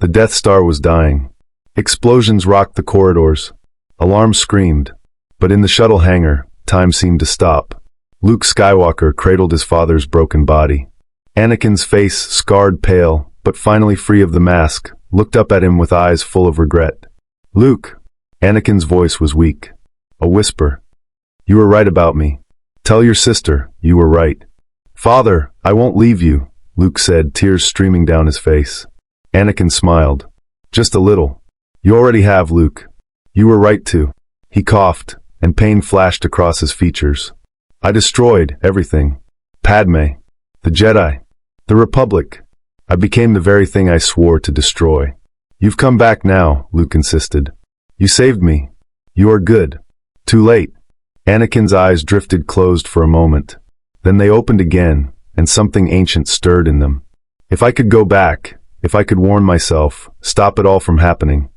The Death Star was dying. Explosions rocked the corridors. Alarms screamed. But in the shuttle hangar, time seemed to stop. Luke Skywalker cradled his father's broken body. Anakin's face, scarred, pale, but finally free of the mask, looked up at him with eyes full of regret. "Luke." Anakin's voice was weak. A whisper. "You were right about me. Tell your sister, you were right." "Father, I won't leave you," Luke said, tears streaming down his face. Anakin smiled. "Just a little. You already have, Luke. You were right to." He coughed, and pain flashed across his features. "I destroyed everything. Padme. The Jedi. The Republic. I became the very thing I swore to destroy." "You've come back now," Luke insisted. "You saved me. You are good." "Too late." Anakin's eyes drifted closed for a moment. Then they opened again, and something ancient stirred in them. "If I could go back, if I could warn myself, stop it all from happening."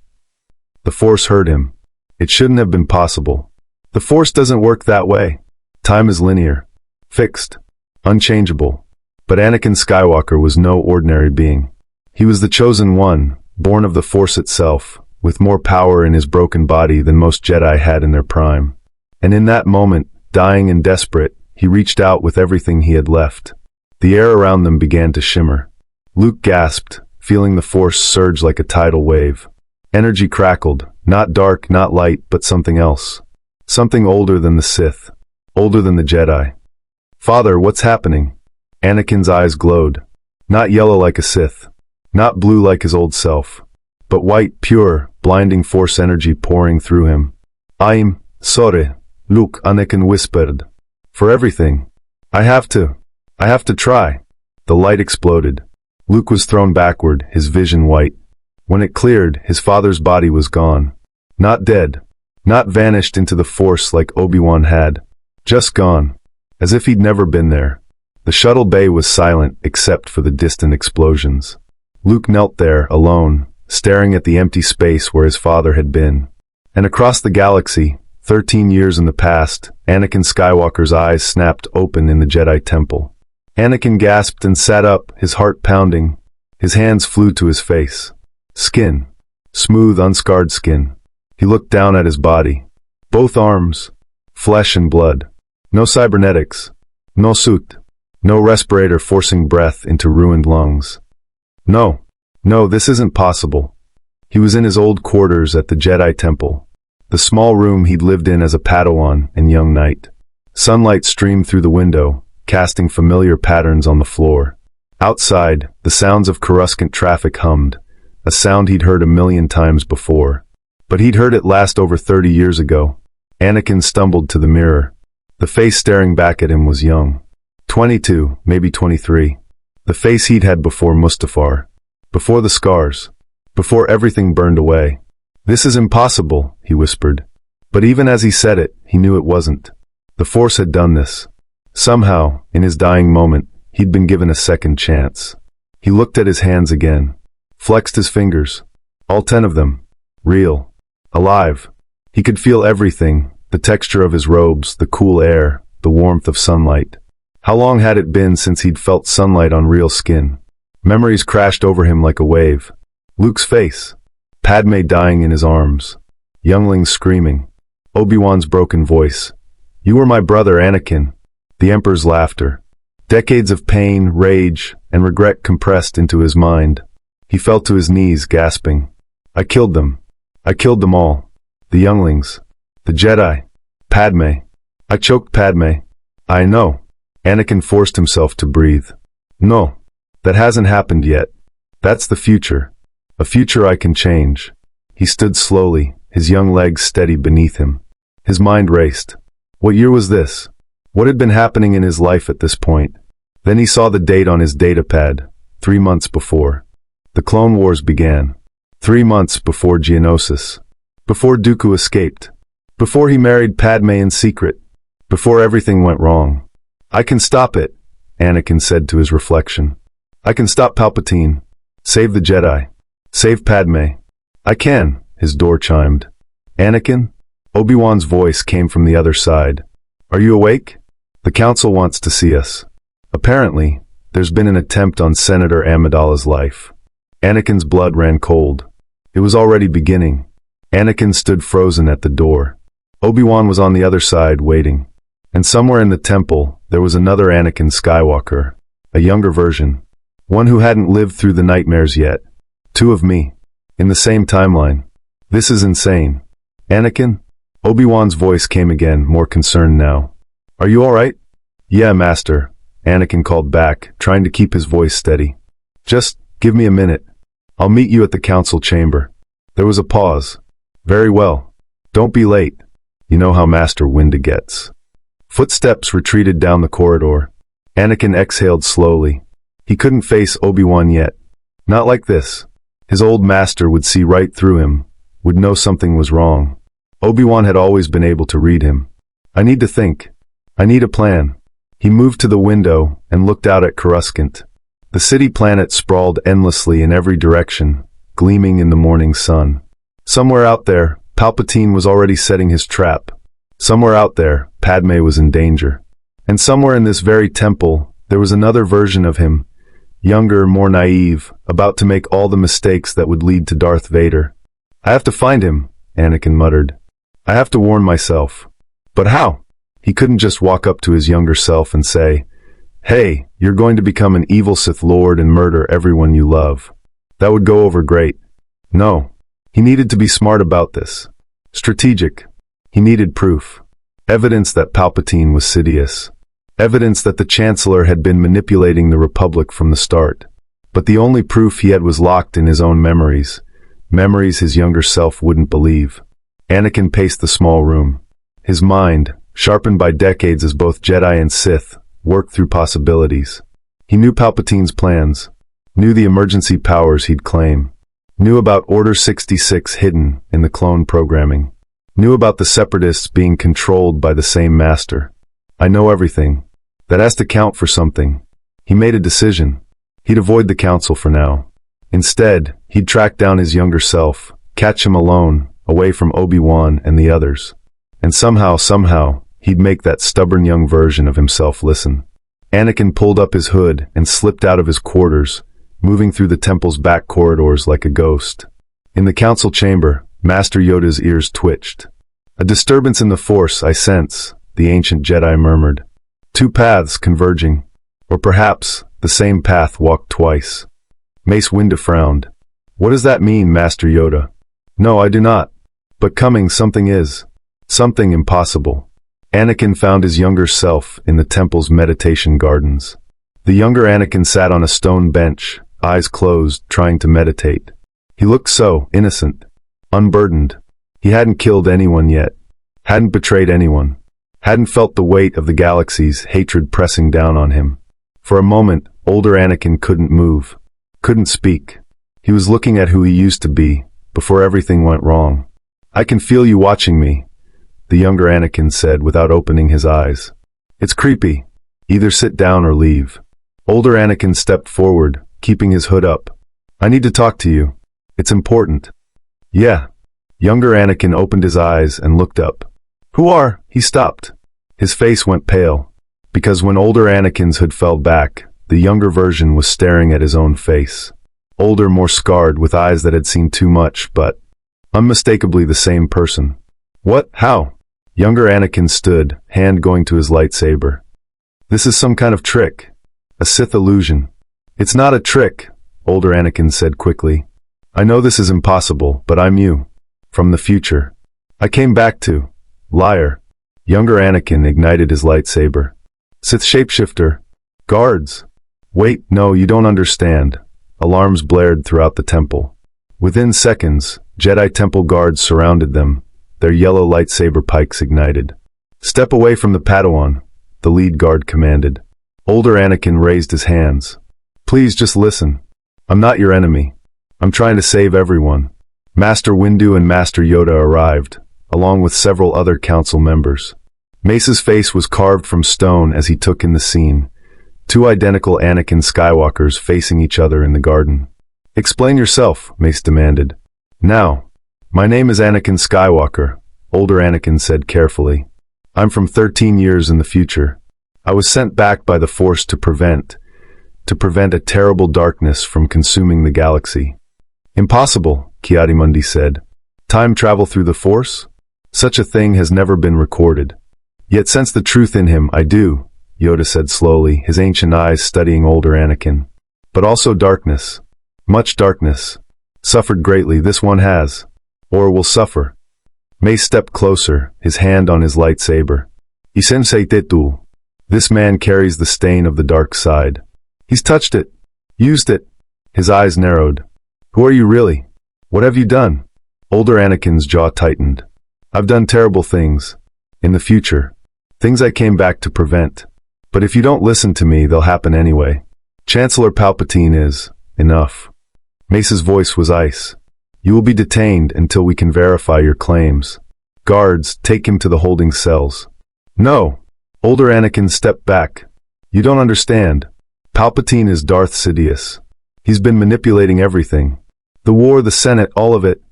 The Force heard him. It shouldn't have been possible. The Force doesn't work that way. Time is linear, fixed, unchangeable. But Anakin Skywalker was no ordinary being. He was the chosen one, born of the Force itself, with more power in his broken body than most Jedi had in their prime. And in that moment, dying and desperate, he reached out with everything he had left. The air around them began to shimmer. Luke gasped, feeling the Force surge like a tidal wave. Energy crackled, not dark, not light, but something else. Something older than the Sith. Older than the Jedi. "Father, what's happening?" Anakin's eyes glowed. Not yellow like a Sith. Not blue like his old self. But white, pure, blinding Force energy pouring through him. "I'm sorry," Luke, Anakin whispered. "For everything. I have to try." The light exploded. Luke was thrown backward, his vision white. When it cleared, his father's body was gone. Not dead. Not vanished into the Force like Obi-Wan had. Just gone. As if he'd never been there. The shuttle bay was silent except for the distant explosions. Luke knelt there, alone, staring at the empty space where his father had been. And across the galaxy, 13 years in the past, Anakin Skywalker's eyes snapped open in the Jedi Temple. Anakin gasped and sat up, his heart pounding. His hands flew to his face. Skin. Smooth, unscarred skin. He looked down at his body. Both arms. Flesh and blood. No cybernetics. No suit. No respirator forcing breath into ruined lungs. No, this isn't possible. He was in his old quarters at the Jedi Temple. The small room he'd lived in as a Padawan and young knight. Sunlight streamed through the window, casting familiar patterns on the floor. Outside, the sounds of Coruscant traffic hummed, a sound he'd heard a million times before. But he'd heard it last over 30 years ago. Anakin stumbled to the mirror. The face staring back at him was young. 22, maybe 23. The face he'd had before Mustafar. Before the scars. Before everything burned away. "This is impossible," he whispered. But even as he said it, he knew it wasn't. The Force had done this. Somehow, in his dying moment, he'd been given a second chance. He looked at his hands again. Flexed his fingers. All 10 of them. Real. Alive. He could feel everything, the texture of his robes, the cool air, the warmth of sunlight. How long had it been since he'd felt sunlight on real skin? Memories crashed over him like a wave. Luke's face. Padme dying in his arms. Younglings screaming. Obi-Wan's broken voice. "You were my brother, Anakin." The Emperor's laughter. Decades of pain, rage, and regret compressed into his mind. He fell to his knees, gasping. "I killed them. I killed them all. The younglings. The Jedi. Padme. I choked Padme. I know." Anakin forced himself to breathe. "No. That hasn't happened yet. That's the future. A future I can change." He stood slowly, his young legs steady beneath him. His mind raced. What year was this? What had been happening in his life at this point? Then he saw the date on his datapad, 3 months before. The Clone Wars began. 3 months before Geonosis. Before Dooku escaped. Before he married Padme in secret. Before everything went wrong. "I can stop it," Anakin said to his reflection. "I can stop Palpatine. Save the Jedi. Save Padme. I can," his door chimed. "Anakin?" Obi-Wan's voice came from the other side. "Are you awake? The Council wants to see us. Apparently, there's been an attempt on Senator Amidala's life." Anakin's blood ran cold. It was already beginning. Anakin stood frozen at the door. Obi-Wan was on the other side, waiting. And somewhere in the temple, there was another Anakin Skywalker, a younger version. One who hadn't lived through the nightmares yet. Two of me. In the same timeline. This is insane. Anakin? Obi-Wan's voice came again, more concerned now. Are you alright? Yeah, Master, Anakin called back, trying to keep his voice steady. Just give me a minute. I'll meet you at the council chamber. There was a pause. Very well. Don't be late. You know how Master Windu gets. Footsteps retreated down the corridor. Anakin exhaled slowly. He couldn't face Obi-Wan yet. Not like this. His old master would see right through him, would know something was wrong. Obi-Wan had always been able to read him. I need to think. I need a plan. He moved to the window and looked out at Coruscant. The city planet sprawled endlessly in every direction, gleaming in the morning sun. Somewhere out there, Palpatine was already setting his trap. Somewhere out there, Padme was in danger. And somewhere in this very temple, there was another version of him, younger, more naive, about to make all the mistakes that would lead to Darth Vader. I have to find him, Anakin muttered. I have to warn myself. But how? He couldn't just walk up to his younger self and say, "Hey, you're going to become an evil Sith Lord and murder everyone you love." That would go over great. No. He needed to be smart about this. Strategic. He needed proof. Evidence that Palpatine was Sidious. Evidence that the Chancellor had been manipulating the Republic from the start. But the only proof he had was locked in his own memories. Memories his younger self wouldn't believe. Anakin paced the small room. His mind, sharpened by decades as both Jedi and Sith, worked through possibilities. He knew Palpatine's plans. Knew the emergency powers he'd claim. Knew about Order 66 hidden in the clone programming. Knew about the Separatists being controlled by the same master. I know everything. That has to count for something. He made a decision. He'd avoid the council for now. Instead, he'd track down his younger self, catch him alone, away from Obi-Wan and the others. And somehow, he'd make that stubborn young version of himself listen. Anakin pulled up his hood and slipped out of his quarters, moving through the temple's back corridors like a ghost. In the council chamber, Master Yoda's ears twitched. A disturbance in the Force, I sense, the ancient Jedi murmured. Two paths converging. Or perhaps, the same path walked twice. Mace Windu frowned. What does that mean, Master Yoda? No, I do not. But coming something is. Something impossible. Anakin found his younger self in the temple's meditation gardens. The younger Anakin sat on a stone bench, eyes closed, trying to meditate. He looked so innocent. Unburdened. He hadn't killed anyone yet. Hadn't betrayed anyone. Hadn't felt the weight of the galaxy's hatred pressing down on him. For a moment, older Anakin couldn't move. Couldn't speak. He was looking at who he used to be, before everything went wrong. I can feel you watching me, the younger Anakin said without opening his eyes. It's creepy. Either sit down or leave. Older Anakin stepped forward, keeping his hood up. I need to talk to you. It's important. Yeah. Younger Anakin opened his eyes and looked up. Who are? He stopped. His face went pale, because when older Anakin's hood fell back, the younger version was staring at his own face. Older, more scarred, with eyes that had seen too much, but unmistakably the same person. What? How? Younger Anakin stood, hand going to his lightsaber. This is some kind of trick. A Sith illusion. It's not a trick, older Anakin said quickly. I know this is impossible, but I'm you. From the future. I came back to. Liar. Younger Anakin ignited his lightsaber. Sith shapeshifter. Guards. Wait, no, you don't understand. Alarms blared throughout the temple. Within seconds, Jedi temple guards surrounded them, their yellow lightsaber pikes ignited. Step away from the Padawan, the lead guard commanded. Older Anakin raised his hands. Please just listen. I'm not your enemy. I'm trying to save everyone. Master Windu and Master Yoda arrived, along with several other council members. Mace's face was carved from stone as he took in the scene. Two identical Anakin Skywalkers facing each other in the garden. Explain yourself, Mace demanded. Now. My name is Anakin Skywalker, older Anakin said carefully. I'm from 13 years in the future. I was sent back by the Force to prevent, to prevent a terrible darkness from consuming the galaxy. Impossible, Ki-Adi-Mundi said. Time travel through the Force? Such a thing has never been recorded. Yet sense the truth in him, I do, Yoda said slowly, his ancient eyes studying older Anakin. But also darkness. Much darkness. Suffered greatly, this one has. Or will suffer. May stepped closer, his hand on his lightsaber. Isensei Tetu. This man carries the stain of the dark side. He's touched it. Used it. His eyes narrowed. Who are you really? What have you done? Older Anakin's jaw tightened. I've done terrible things. In the future. Things I came back to prevent. But if you don't listen to me, they'll happen anyway. Chancellor Palpatine is enough. Mace's voice was ice. You will be detained until we can verify your claims. Guards, take him to the holding cells. No. Older Anakin stepped back. You don't understand. Palpatine is Darth Sidious. He's been manipulating everything. The war, the Senate, all of it.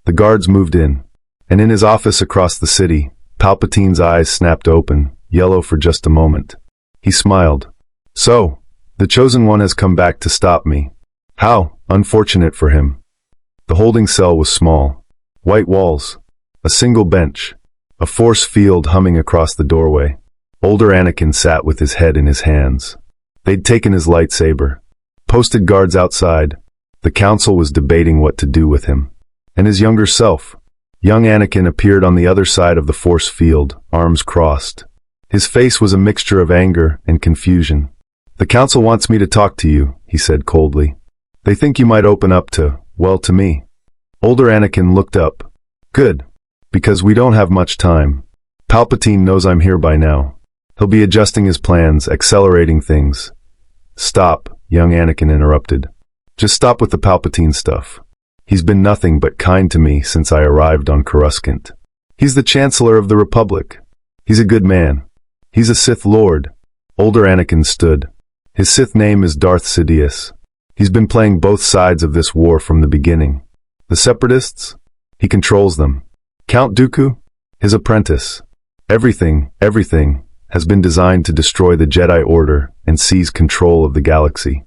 The guards moved in. And in his office across the city, Palpatine's eyes snapped open, yellow for just a moment. He smiled. So, the Chosen One has come back to stop me. How unfortunate for him. The holding cell was small. White walls. A single bench. A force field humming across the doorway. Older Anakin sat with his head in his hands. They'd taken his lightsaber. Posted guards outside. The council was debating what to do with him. And his younger self. Young Anakin appeared on the other side of the force field, arms crossed. His face was a mixture of anger and confusion. The council wants me to talk to you, he said coldly. They think you might open up to me. Older Anakin looked up. Good. Because we don't have much time. Palpatine knows I'm here by now. He'll be adjusting his plans, accelerating things. Stop, young Anakin interrupted. Just stop with the Palpatine stuff. He's been nothing but kind to me since I arrived on Coruscant. He's the Chancellor of the Republic. He's a good man. He's a Sith Lord. Older Anakin stood. His Sith name is Darth Sidious. He's been playing both sides of this war from the beginning. The Separatists? He controls them. Count Dooku? His apprentice. Everything has been designed to destroy the Jedi Order and seize control of the galaxy.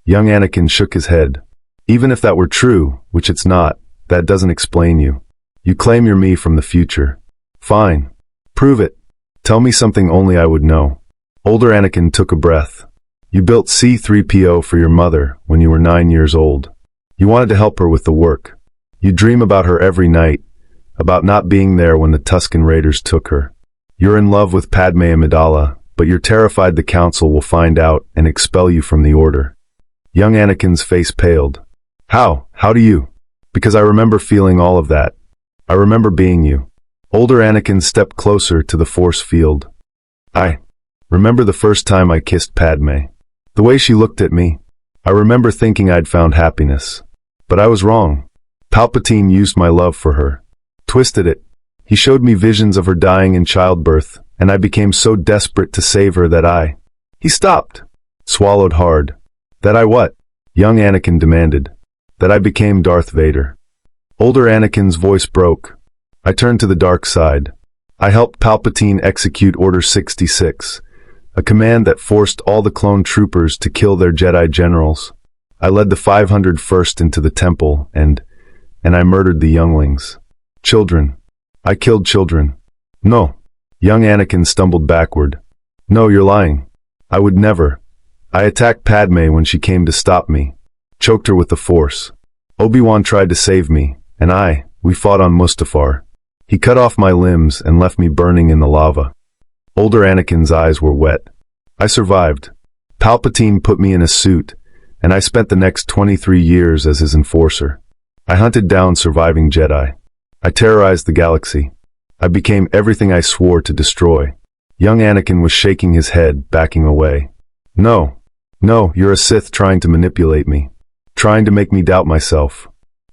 Young Anakin shook his head. Even if that were true, which it's not, that doesn't explain you. You claim you're me from the future. Fine. Prove it. Tell me something only I would know. Older Anakin took a breath. You built C-3PO for your mother when you were 9 years old. You wanted to help her with the work. You dream about her every night, about not being there when the Tusken Raiders took her. You're in love with Padme Amidala, but you're terrified the Council will find out and expel you from the Order. Young Anakin's face paled. How? How do you? Because I remember feeling all of that. I remember being you. Older Anakin stepped closer to the force field. I remember the first time I kissed Padme. The way she looked at me. I remember thinking I'd found happiness. But I was wrong. Palpatine used my love for her. Twisted it. He showed me visions of her dying in childbirth, and I became so desperate to save her that He stopped. Swallowed hard. That I what? Young Anakin demanded. That I became Darth Vader. Older Anakin's voice broke. I turned to the dark side. I helped Palpatine execute Order 66, a command that forced all the clone troopers to kill their Jedi generals. I led the 501st into the temple, and I murdered the younglings. Children. I killed children. No. Young Anakin stumbled backward. No, you're lying. I would never. I attacked Padme when she came to stop me. Choked her with the Force. Obi-Wan tried to save me, and we fought on Mustafar. He cut off my limbs and left me burning in the lava. Older Anakin's eyes were wet. I survived. Palpatine put me in a suit, and I spent the next 23 years as his enforcer. I hunted down surviving Jedi. I terrorized the galaxy. I became everything I swore to destroy. Young Anakin was shaking his head, backing away. No, you're a Sith trying to manipulate me. Trying to make me doubt myself.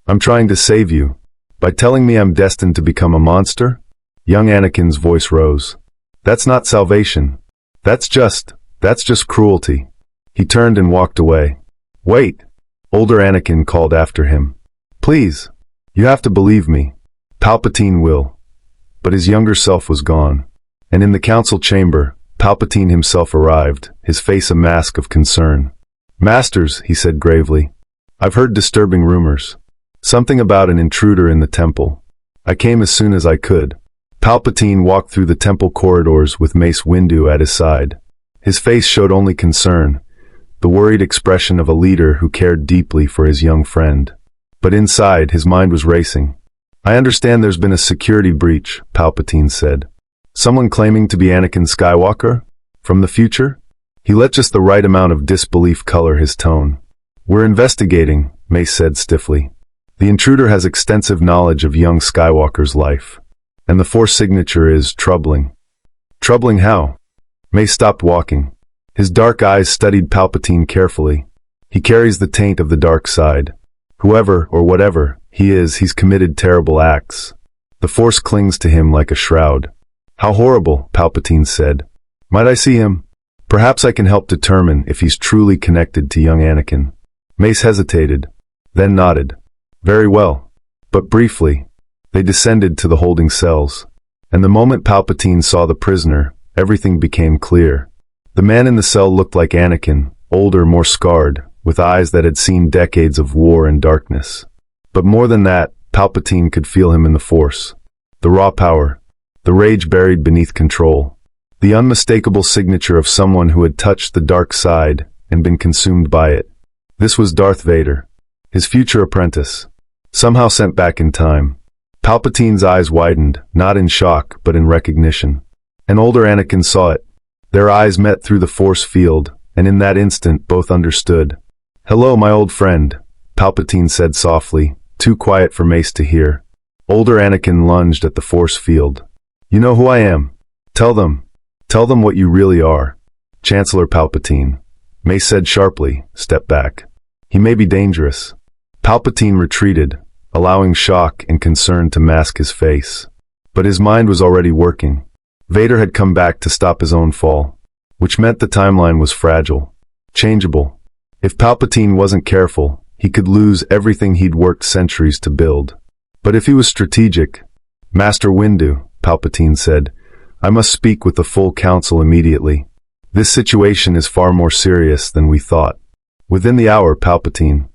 I'm trying to save you. By telling me I'm destined to become a monster? Young Anakin's voice rose. That's not salvation. That's just cruelty. He turned and walked away. Wait! Older Anakin called after him. Please! You have to believe me. Palpatine will. But his younger self was gone. And in the council chamber, Palpatine himself arrived, his face a mask of concern. Masters, he said gravely, I've heard disturbing rumors. Something about an intruder in the temple. I came as soon as I could. Palpatine walked through the temple corridors with Mace Windu at his side. His face showed only concern, the worried expression of a leader who cared deeply for his young friend. But inside, his mind was racing. I understand there's been a security breach, Palpatine said. Someone claiming to be Anakin Skywalker? From the future? He let just the right amount of disbelief color his tone. We're investigating, Mace said stiffly. The intruder has extensive knowledge of young Skywalker's life. And the Force signature is troubling. Troubling how? Mace stopped walking. His dark eyes studied Palpatine carefully. He carries the taint of the dark side. Whoever, or whatever, he is, he's committed terrible acts. The Force clings to him like a shroud. How horrible, Palpatine said. Might I see him? Perhaps I can help determine if he's truly connected to young Anakin. Mace hesitated, then nodded. Very well. But briefly. They descended to the holding cells. And the moment Palpatine saw the prisoner, everything became clear. The man in the cell looked like Anakin, older, more scarred, with eyes that had seen decades of war and darkness. But more than that, Palpatine could feel him in the Force. The raw power. The rage buried beneath control. The unmistakable signature of someone who had touched the dark side and been consumed by it. This was Darth Vader, his future apprentice, somehow sent back in time. Palpatine's eyes widened, not in shock, but in recognition. An older Anakin saw it. Their eyes met through the Force field, and in that instant both understood. Hello, my old friend, Palpatine said softly, too quiet for Mace to hear. Older Anakin lunged at the Force field. You know who I am. Tell them. Tell them what you really are. Chancellor Palpatine. Mace said sharply, step back. He may be dangerous. Palpatine retreated, allowing shock and concern to mask his face. But his mind was already working. Vader had come back to stop his own fall, which meant the timeline was fragile, changeable. If Palpatine wasn't careful, he could lose everything he'd worked centuries to build. But if he was strategic, Master Windu, Palpatine said, I must speak with the full council immediately. This situation is far more serious than we thought. Within the hour, Palpatine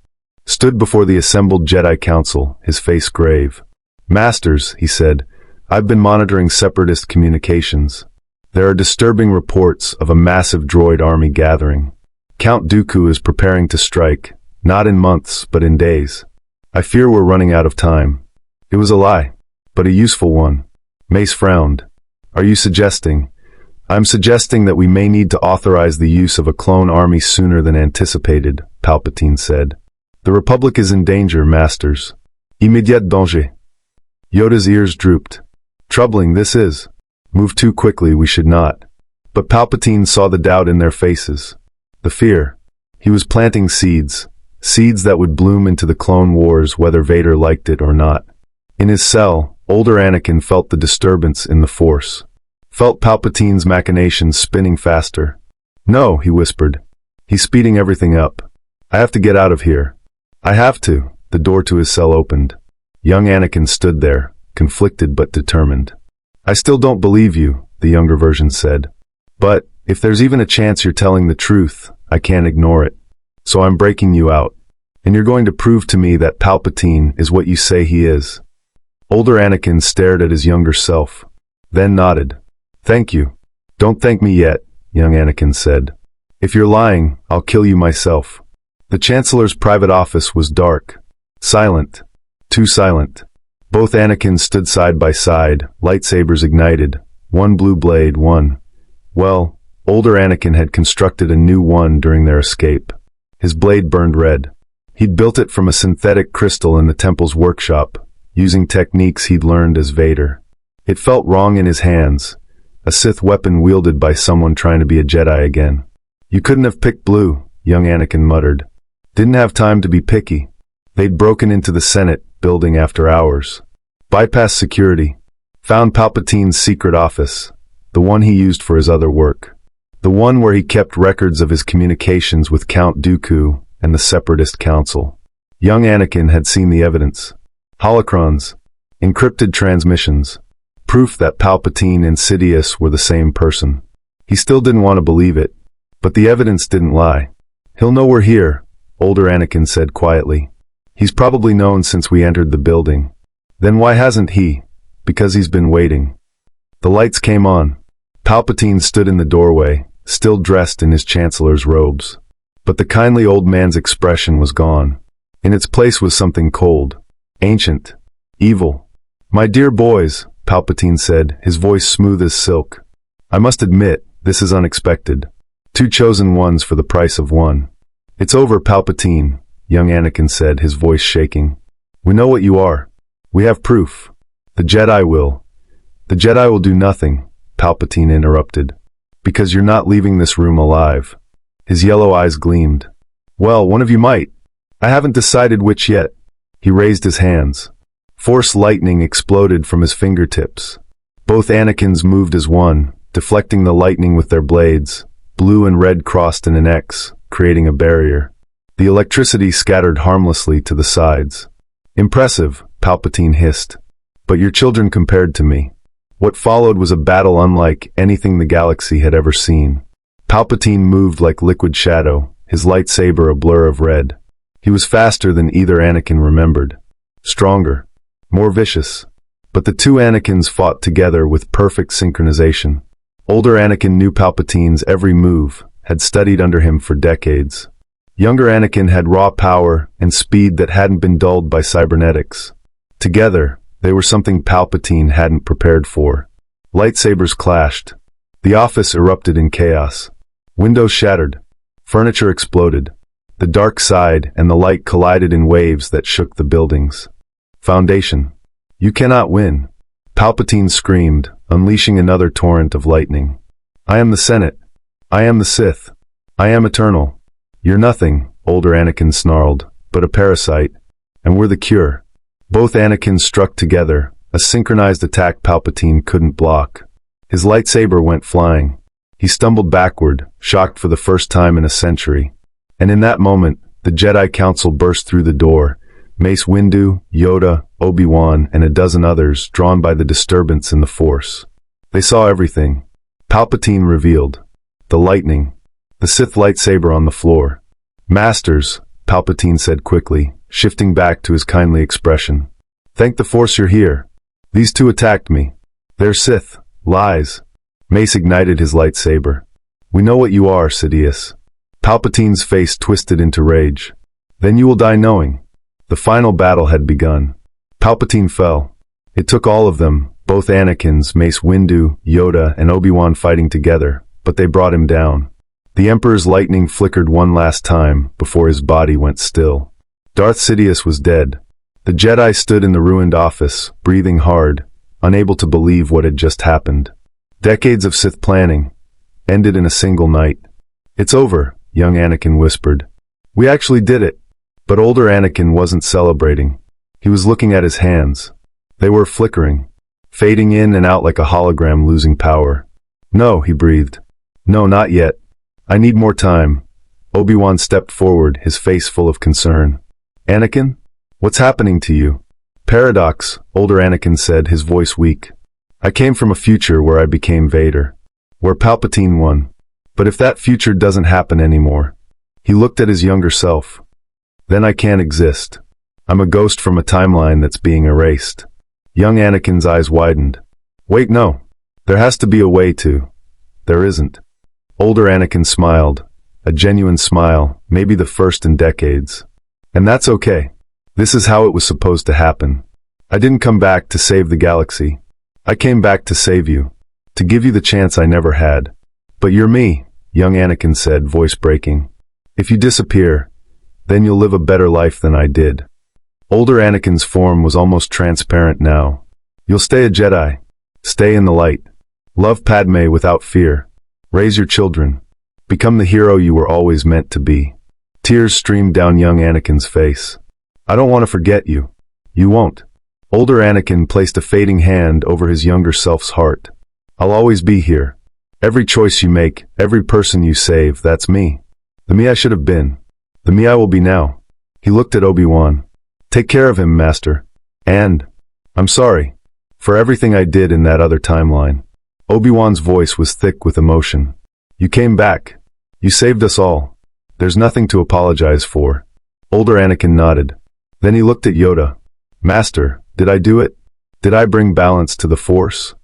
stood before the assembled Jedi Council, his face grave. Masters, he said, I've been monitoring separatist communications. There are disturbing reports of a massive droid army gathering. Count Dooku is preparing to strike, not in months, but in days. I fear we're running out of time. It was a lie, but a useful one. Mace frowned. Are you suggesting? I'm suggesting that we may need to authorize the use of a clone army sooner than anticipated, Palpatine said. The Republic is in danger, Masters. Immédiat danger. Yoda's ears drooped. Troubling this is. Move too quickly, we should not. But Palpatine saw the doubt in their faces. The fear. He was planting seeds. Seeds that would bloom into the Clone Wars whether Vader liked it or not. In his cell, older Anakin felt the disturbance in the Force. Felt Palpatine's machinations spinning faster. No, he whispered. He's speeding everything up. I have to get out of here. I have to. The door to his cell opened. Young Anakin stood there, conflicted but determined. I still don't believe you, the younger version said. But, if there's even a chance you're telling the truth, I can't ignore it. So I'm breaking you out. And you're going to prove to me that Palpatine is what you say he is. Older Anakin stared at his younger self, then nodded. Thank you. Don't thank me yet, young Anakin said. If you're lying, I'll kill you myself. The Chancellor's private office was dark, silent, too silent. Both Anakins stood side by side, lightsabers ignited, one blue blade, one. Well, older Anakin had constructed a new one during their escape. His blade burned red. He'd built it from a synthetic crystal in the temple's workshop, using techniques he'd learned as Vader. It felt wrong in his hands, a Sith weapon wielded by someone trying to be a Jedi again. You couldn't have picked blue, young Anakin muttered. Didn't have time to be picky. They'd broken into the Senate building after hours. Bypassed security. Found Palpatine's secret office, the one he used for his other work. The one where he kept records of his communications with Count Dooku and the Separatist Council. Young Anakin had seen the evidence. Holocrons, encrypted transmissions, proof that Palpatine and Sidious were the same person. He still didn't want to believe it, but the evidence didn't lie. He'll know we're here, older Anakin said quietly. He's probably known since we entered the building. Then why hasn't he? Because he's been waiting. The lights came on. Palpatine stood in the doorway, still dressed in his chancellor's robes. But the kindly old man's expression was gone. In its place was something cold, ancient, evil. My dear boys, Palpatine said, his voice smooth as silk. I must admit, this is unexpected. 2 chosen ones for the price of 1. It's over, Palpatine, young Anakin said, his voice shaking. We know what you are. We have proof. The Jedi will. The Jedi will do nothing, Palpatine interrupted. Because you're not leaving this room alive. His yellow eyes gleamed. Well, one of you might. I haven't decided which yet. He raised his hands. Force lightning exploded from his fingertips. Both Anakins moved as one, deflecting the lightning with their blades. Blue and red crossed in an X, creating a barrier. The electricity scattered harmlessly to the sides. Impressive, Palpatine hissed. But your children compared to me. What followed was a battle unlike anything the galaxy had ever seen. Palpatine moved like liquid shadow, his lightsaber a blur of red. He was faster than either Anakin remembered. Stronger. More vicious. But the 2 Anakins fought together with perfect synchronization. Older Anakin knew Palpatine's every move, had studied under him for decades. Younger Anakin had raw power and speed that hadn't been dulled by cybernetics. Together, they were something Palpatine hadn't prepared for. Lightsabers clashed. The office erupted in chaos. Windows shattered. Furniture exploded. The dark side and the light collided in waves that shook the buildings. Foundation. You cannot win. Palpatine screamed, unleashing another torrent of lightning. I am the Senate. I am the Sith. I am eternal. You're nothing, older Anakin snarled, but a parasite. And we're the cure. Both Anakins struck together, a synchronized attack Palpatine couldn't block. His lightsaber went flying. He stumbled backward, shocked for the first time in a century. And in that moment, the Jedi Council burst through the door. Mace Windu, Yoda, Obi-Wan, and a dozen others drawn by the disturbance in the Force. They saw everything. Palpatine revealed. The lightning. The Sith lightsaber on the floor. Masters, Palpatine said quickly, shifting back to his kindly expression. Thank the Force you're here. These 2 attacked me. They're Sith. Lies. Mace ignited his lightsaber. We know what you are, Sidious. Palpatine's face twisted into rage. Then you will die knowing. The final battle had begun. Palpatine fell. It took all of them, both Anakins, Mace Windu, Yoda, and Obi-Wan fighting together, but they brought him down. The Emperor's lightning flickered one last time before his body went still. Darth Sidious was dead. The Jedi stood in the ruined office, breathing hard, unable to believe what had just happened. Decades of Sith planning ended in a single night. It's over, young Anakin whispered. We actually did it. But older Anakin wasn't celebrating. He was looking at his hands. They were flickering, fading in and out like a hologram losing power. No, he breathed. No, not yet. I need more time. Obi-Wan stepped forward, his face full of concern. Anakin? What's happening to you? Paradox, older Anakin said, his voice weak. I came from a future where I became Vader. Where Palpatine won. But if that future doesn't happen anymore. He looked at his younger self. Then I can't exist. I'm a ghost from a timeline that's being erased. Young Anakin's eyes widened. Wait, no. There has to be a way to. There isn't. Older Anakin smiled. A genuine smile, maybe the first in decades. And that's okay. This is how it was supposed to happen. I didn't come back to save the galaxy. I came back to save you. To give you the chance I never had. But you're me, young Anakin said, voice breaking. If you disappear, then you'll live a better life than I did. Older Anakin's form was almost transparent now. You'll stay a Jedi. Stay in the light. Love Padme without fear. Raise your children. Become the hero you were always meant to be. Tears streamed down young Anakin's face. I don't want to forget you. You won't. Older Anakin placed a fading hand over his younger self's heart. I'll always be here. Every choice you make, every person you save, that's me. The me I should have been. The me I will be now. He looked at Obi-Wan. Take care of him, Master. And, I'm sorry. For everything I did in that other timeline. Obi-Wan's voice was thick with emotion. You came back. You saved us all. There's nothing to apologize for. Older Anakin nodded. Then he looked at Yoda. Master, did I do it? Did I bring balance to the Force?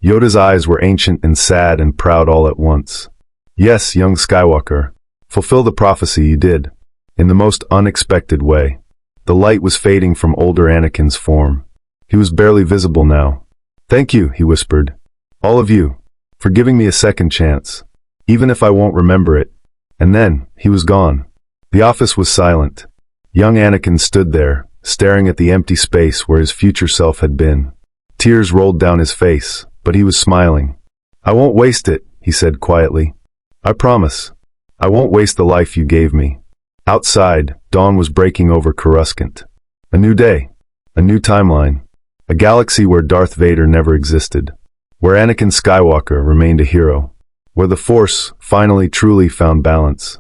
Yoda's eyes were ancient and sad and proud all at once. Yes, young Skywalker. Fulfill the prophecy you did. In the most unexpected way. The light was fading from older Anakin's form. He was barely visible now. Thank you, he whispered. All of you, for giving me a second chance. Even if I won't remember it. And then, he was gone. The office was silent. Young Anakin stood there, staring at the empty space where his future self had been. Tears rolled down his face, but he was smiling. I won't waste it, he said quietly. I promise. I won't waste the life you gave me. Outside, dawn was breaking over Coruscant. A new day. A new timeline. A galaxy where Darth Vader never existed. Where Anakin Skywalker remained a hero. Where the Force finally truly found balance.